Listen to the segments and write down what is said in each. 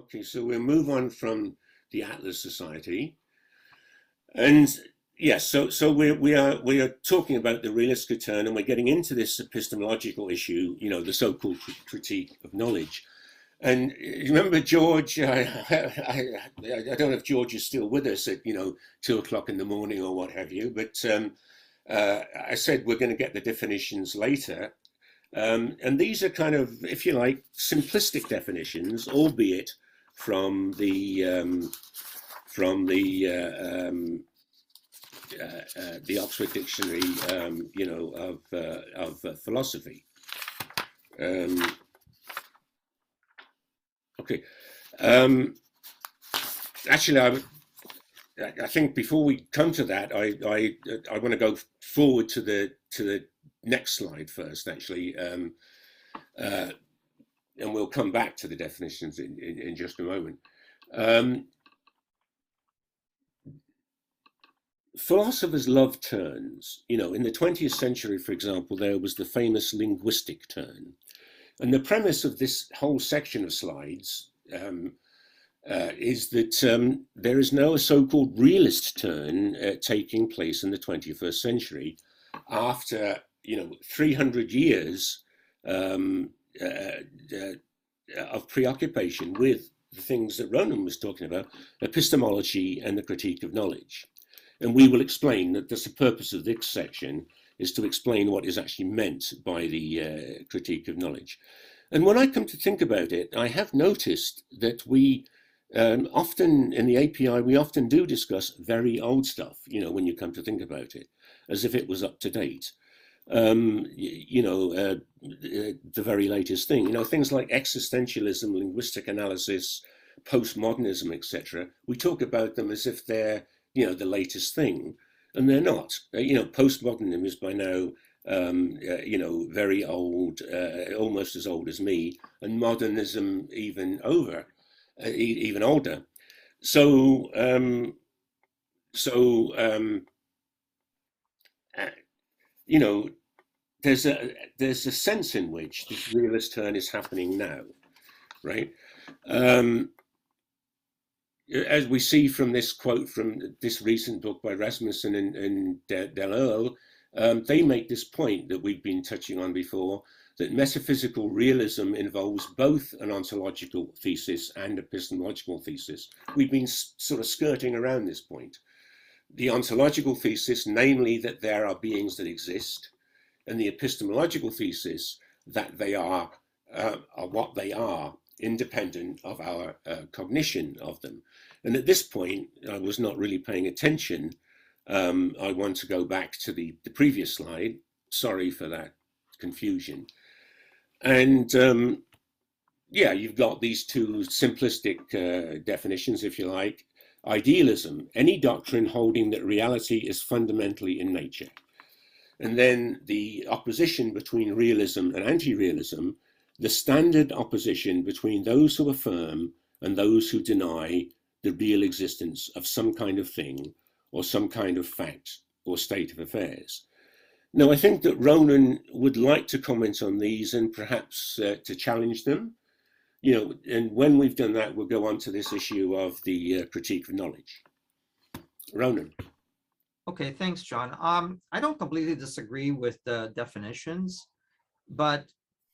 Okay, so we'll move on from the Atlas Society, and yes, so we are talking about the realist return, and we're getting into this epistemological issue, the so-called critique of knowledge. And you remember George? I don't know if George is still with us at 2 o'clock in the morning or what have you, but I said we're going to get the definitions later. And these are kind of, if you like, simplistic definitions, albeit from the Oxford Dictionary, of philosophy. Okay. Actually, I think before we come to that, I want to go forward to the next slide first, actually, and we'll come back to the definitions in just a moment. Philosophers love turns. In the 20th century, for example, there was the famous linguistic turn. And the premise of this whole section of slides is that there is now a so-called realist turn taking place in the 21st century after 300 years of preoccupation with the things that Ronen was talking about, epistemology and the critique of knowledge. And we will explain that the purpose of this section is to explain what is actually meant by the critique of knowledge. And when I come to think about it, I have noticed that we often, in the API, we often do discuss very old stuff, when you come to think about it, as if it was up to date. The very latest thing, things like existentialism, linguistic analysis, postmodernism, etc. We talk about them as if they're, the latest thing, and they're not. Postmodernism is by now, very old, almost as old as me, and modernism even older. So, there's a sense in which this realist turn is happening now, right? As we see from this quote from this recent book by Rasmussen and Deleuze, they make this point that we've been touching on before, that metaphysical realism involves both an ontological thesis and epistemological thesis. We've been sort of skirting around this point. The ontological thesis, namely that there are beings that exist, and the epistemological thesis that they are what they are, independent of our cognition of them. And at this point, I was not really paying attention. I want to go back to the previous slide. Sorry for that confusion. And you've got these two simplistic definitions, if you like. Idealism, any doctrine holding that reality is fundamentally in nature. And then the opposition between realism and anti-realism, the standard opposition between those who affirm and those who deny the real existence of some kind of thing or some kind of fact or state of affairs. Now, I think that Ronen would like to comment on these and perhaps to challenge them. And when we've done that, we'll go on to this issue of the critique of knowledge. Ronen. Okay, thanks, John. I don't completely disagree with the definitions, but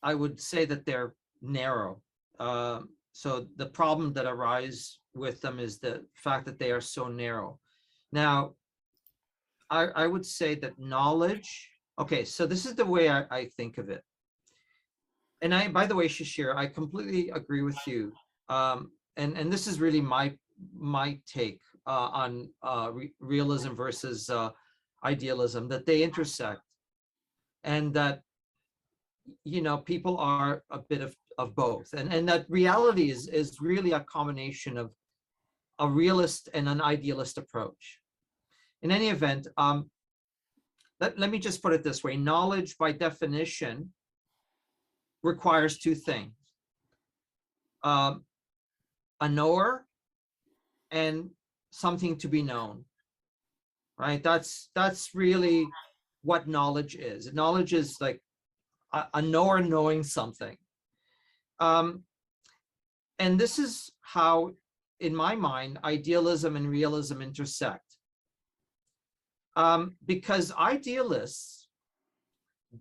I would say that they're narrow. So the problem that arises with them is the fact that they are so narrow. Now, I would say that knowledge, okay, so this is the way I think of it. And by the way, Shashir, I completely agree with you. And this is really my take on realism versus idealism, that they intersect, and that people are a bit of both, and that reality is really a combination of a realist and an idealist approach. In any event, let me just put it this way: knowledge, by definition, requires two things: a knower and something to be known. Right? That's really what knowledge is. Knowledge is like a knower knowing something. And this is how, in my mind, idealism and realism intersect. Because idealists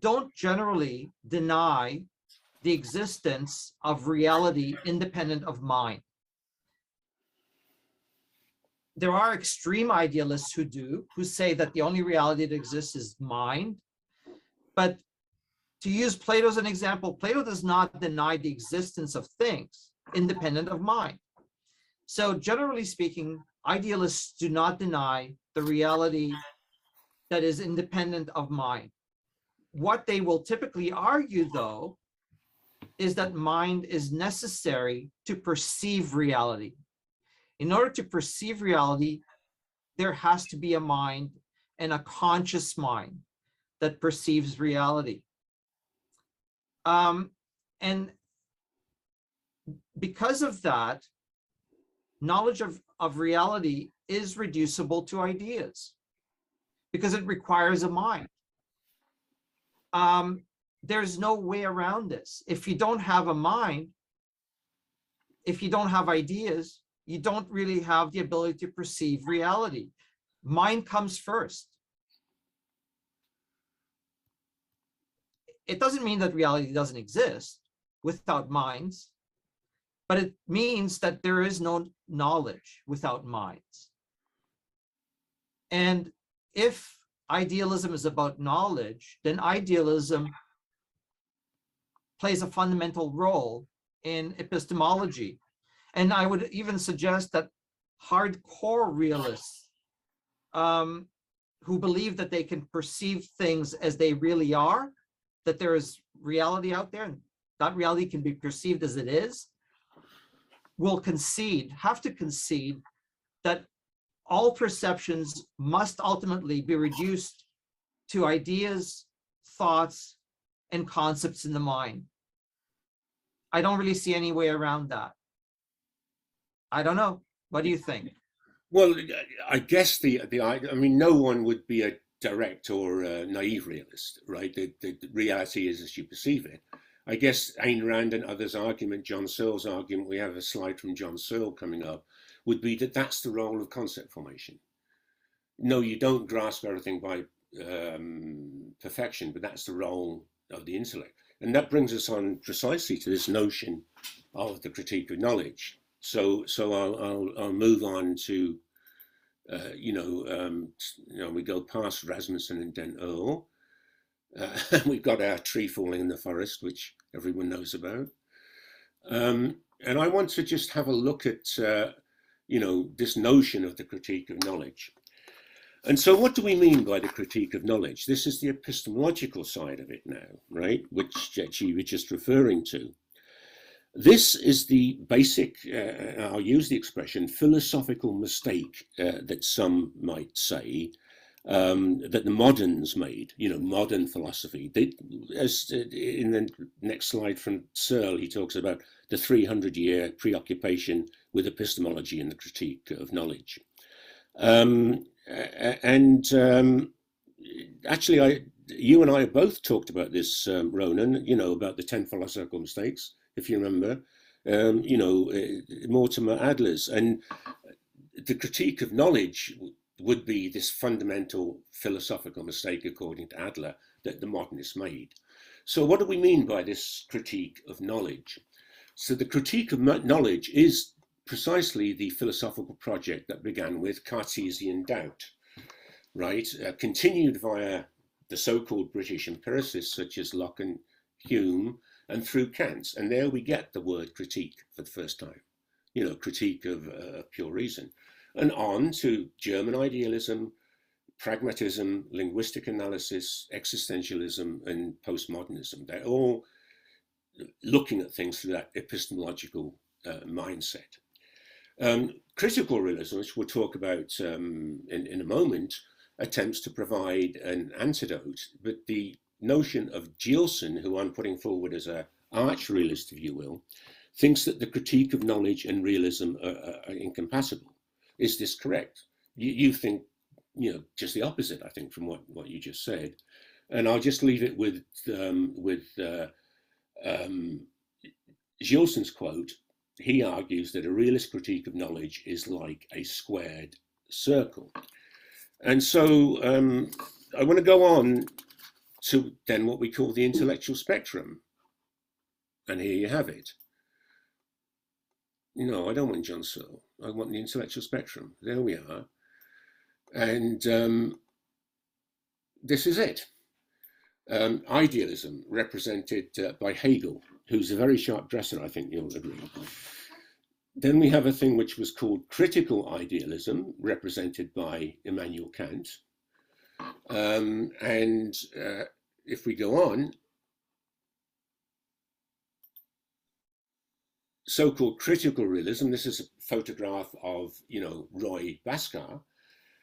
don't generally deny the existence of reality independent of mind. There are extreme idealists who do, who say that the only reality that exists is mind. But to use Plato as an example, Plato does not deny the existence of things independent of mind. So generally speaking, idealists do not deny the reality that is independent of mind. What they will typically argue, though, is that mind is necessary to perceive reality. In order to perceive reality, there has to be a mind, and a conscious mind that perceives reality. And because of that, knowledge of reality is reducible to ideas because it requires a mind. There's no way around this. If you don't have a mind, if you don't have ideas, you don't really have the ability to perceive reality. Mind comes first. It doesn't mean that reality doesn't exist without minds, but it means that there is no knowledge without minds. And if idealism is about knowledge, then idealism plays a fundamental role in epistemology. And I would even suggest that hardcore realists who believe that they can perceive things as they really are, that there is reality out there, and that reality can be perceived as it is, will have to concede that all perceptions must ultimately be reduced to ideas, thoughts, and concepts in the mind. I don't really see any way around that. I don't know. What do you think? Well, I guess I mean, no one would be a direct or naive realist, right? The reality is as you perceive it. I guess Ayn Rand and others' argument, John Searle's argument, we have a slide from John Searle coming up, would be that that's the role of concept formation. No, you don't grasp everything by perfection, but that's the role of the intellect. And that brings us on precisely to this notion of the critique of knowledge. So I'll move on to, we go past Rasmussen and Den Earl. We've got our tree falling in the forest, which everyone knows about. And I want to just have a look at, this notion of the critique of knowledge. And so what do we mean by the critique of knowledge? This is the epistemological side of it now, right? Which you were just referring to. This is the basic, I'll use the expression, philosophical mistake that some might say, that the moderns made, modern philosophy. As in the next slide from Searle, he talks about the 300-year preoccupation with epistemology and the critique of knowledge. Actually, you and I have both talked about this, Ronen, about the 10 philosophical mistakes, if you remember, Mortimer Adler's. And the critique of knowledge would be this fundamental philosophical mistake, according to Adler, that the modernists made. So what do we mean by this critique of knowledge? So the critique of knowledge is precisely the philosophical project that began with Cartesian doubt, right? Continued via the so-called British empiricists such as Locke and Hume, and through Kant. And there we get the word critique for the first time, critique of pure reason. And on to German idealism, pragmatism, linguistic analysis, existentialism, and postmodernism. They're all looking at things through that epistemological mindset. Critical realism, which we'll talk about in a moment, attempts to provide an antidote, but the notion of Gielsen, who I'm putting forward as an arch realist, if you will, thinks that the critique of knowledge and realism are incompatible. Is this correct? You think, just the opposite, I think, from what you just said. And I'll just leave it with Gielsen's quote. he argues that a realist critique of knowledge is like a squared circle. And so I want to go on to then what we call the intellectual spectrum. And here you have it. No, I don't want John Searle. I want the intellectual spectrum. There we are. And this is it. Idealism, represented by Hegel, who's a very sharp dresser, I think you'll agree. Then we have a thing which was called critical idealism, represented by Immanuel Kant. If we go on, so-called critical realism, this is a photograph of, Roy Bhaskar.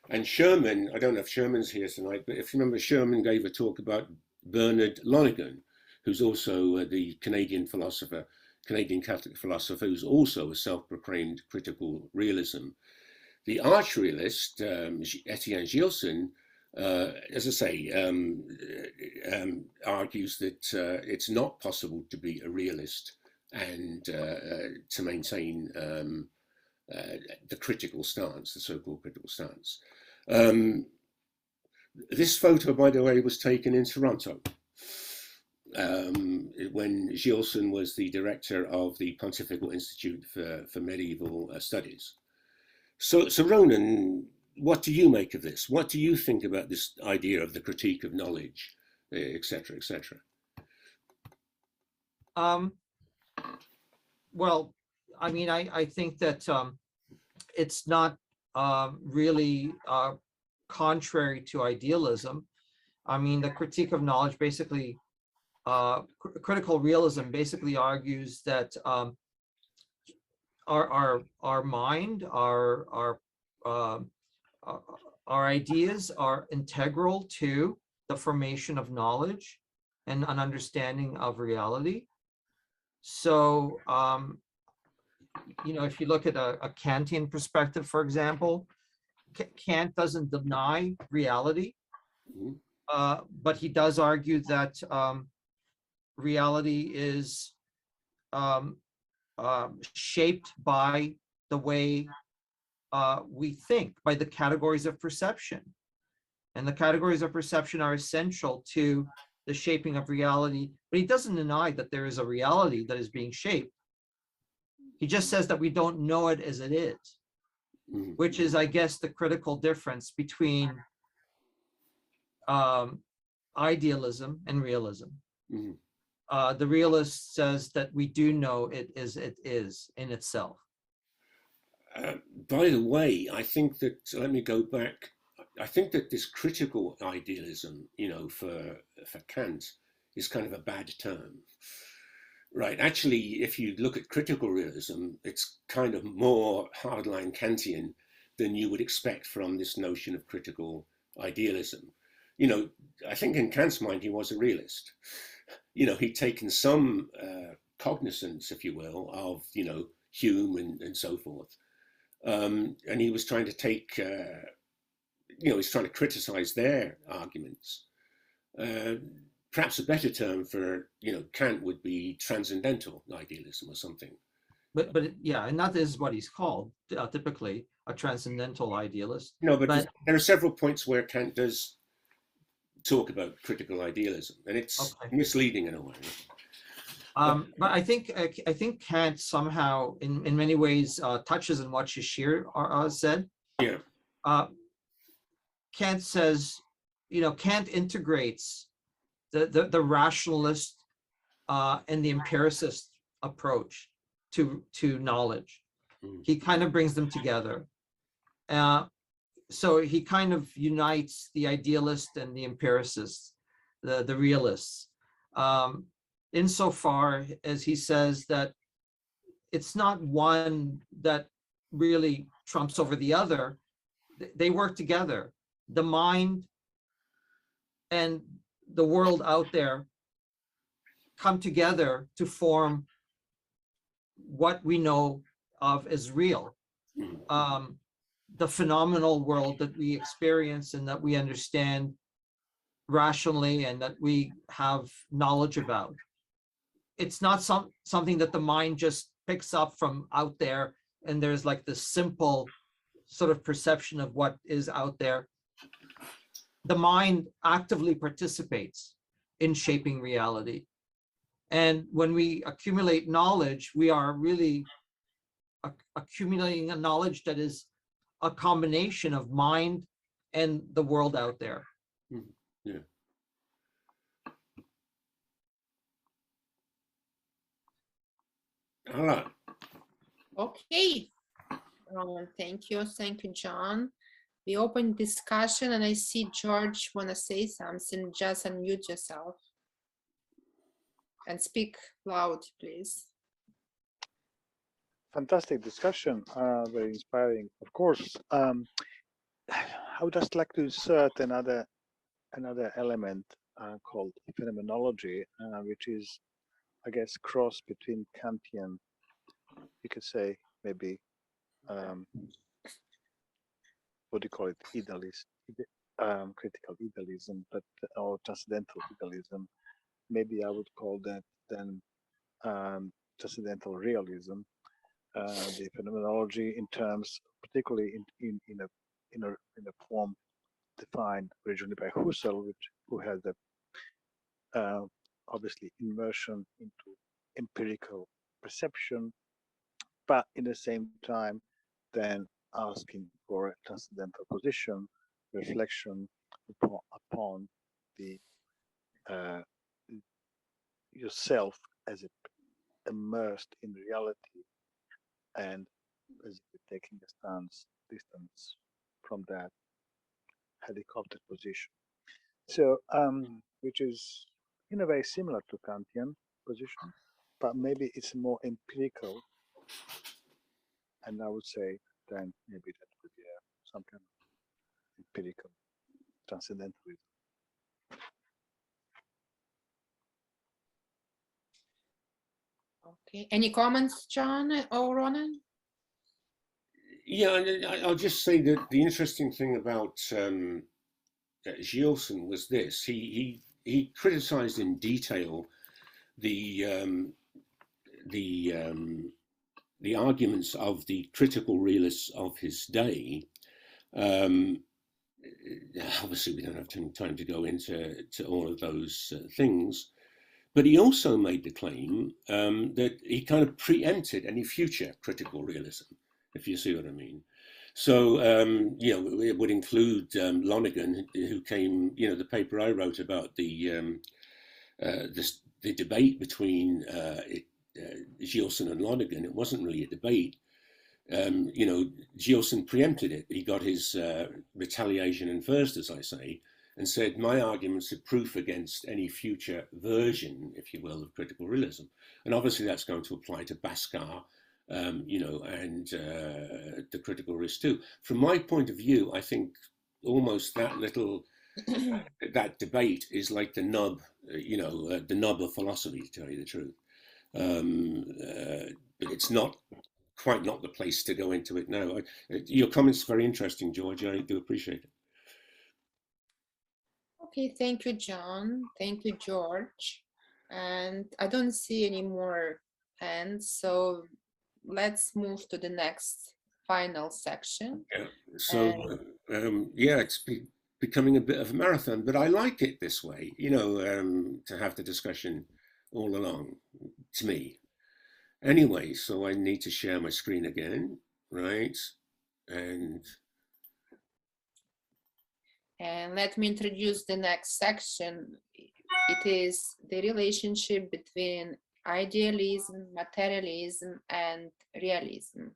And Sherman, I don't know if Sherman's here tonight, but if you remember, Sherman gave a talk about Bernard Lonergan, who's also the Canadian Catholic philosopher, who's also a self-proclaimed critical realism. The arch realist, Etienne Gilson, as I say, argues that it's not possible to be a realist and to maintain the critical stance, the so-called critical stance. This photo, by the way, was taken in Toronto when Gilson was the director of the Pontifical Institute for Medieval Studies. So Ronen, what do you make of this? What do you think about this idea of the critique of knowledge, etc., etc.? Well, I mean, I think that it's not really contrary to idealism. I mean, the critique of knowledge basically, critical realism basically argues that our mind, our ideas are integral to the formation of knowledge and an understanding of reality. So, if you look at a Kantian perspective, for example, Kant doesn't deny reality, but he does argue that reality is shaped by the way we think, by the categories of perception. And the categories of perception are essential to the shaping of reality, but he doesn't deny that there is a reality that is being shaped. He just says that we don't know it as it is, which is, I guess, the critical difference between idealism and realism. The realist says that we do know it is in itself. By the way, I think that, let me go back, I think that this critical idealism, for Kant is kind of a bad term. Right, actually, if you look at critical realism, it's kind of more hardline Kantian than you would expect from this notion of critical idealism. I think in Kant's mind, he was a realist. He'd taken some cognizance, if you will, of, Hume and so forth. And he was trying to take, he's trying to criticize their arguments. Perhaps a better term for, Kant would be transcendental idealism or something. But yeah, and that is what he's called, typically, a transcendental idealist. No, but there are several points where Kant does talk about critical idealism, and it's misleading in a way. But I think Kant somehow, in many ways, touches on what Shishir said. Yeah. Kant says, Kant integrates the rationalist and the empiricist approach to knowledge. He kind of brings them together. So he kind of unites the idealist and the empiricists, the realists, insofar as he says that it's not one that really trumps over the other. They work together. The mind and the world out there come together to form what we know of as real. The phenomenal world that we experience and that we understand rationally and that we have knowledge about. It's not something that the mind just picks up from out there, and there's like this simple sort of perception of what is out there, the mind actively participates in shaping reality. And when we accumulate knowledge, we are really accumulating a knowledge that is a combination of mind and the world out there. Yeah. Alla. Okay. Thank you, John. We open discussion, and I see George want to say something. Just unmute yourself and speak loud, please. Fantastic discussion, very inspiring. Of course, I would just like to insert another element called phenomenology, which is, I guess, cross between Kantian, you could say, maybe, what do you call it, idealist, critical idealism, but or transcendental idealism. Maybe I would call that then transcendental realism. The phenomenology in terms, particularly in a form defined originally by Husserl, who has a obviously immersion into empirical perception, but in the same time, then asking for a transcendental position, reflection upon the yourself as immersed in reality, and as if taking a distance from that helicopter position. So, which is in a way similar to Kantian position, but maybe it's more empirical. And I would say then maybe that would be some kind of empirical transcendentalism. Okay. Any comments, John or Ronen? Yeah, and I'll just say that the interesting thing about Gilson was this: he criticized in detail the arguments of the critical realists of his day. Obviously, we don't have time to go into all of those things, but he also made the claim that he kind of preempted any future critical realism, if you see what I mean. So, you know, it would include Lonergan, who came, you know, the paper I wrote about the debate between Gilson and Lonergan. It wasn't really a debate. You know, Gilson preempted it. He got his retaliation in first, as I say, and said, my arguments are proof against any future version, if you will, of critical realism. And obviously that's going to apply to Bhaskar, you know, and the critical realist too. From my point of view, I think almost that little, that debate is like the nub, you know, the nub of philosophy, to tell you the truth. But it's not quite not the place to go into it now. Your comments are very interesting, George. I do appreciate it. Okay, thank you, John. Thank you, George. And I don't see any more hands, so let's move to the next final section. Yeah. So, yeah, it's becoming a bit of a marathon, but I like it this way, you know, to have the discussion all along, to me. Anyway, so I need to share my screen again, right? And let me introduce the next section. It is the relationship between idealism, materialism, and realism.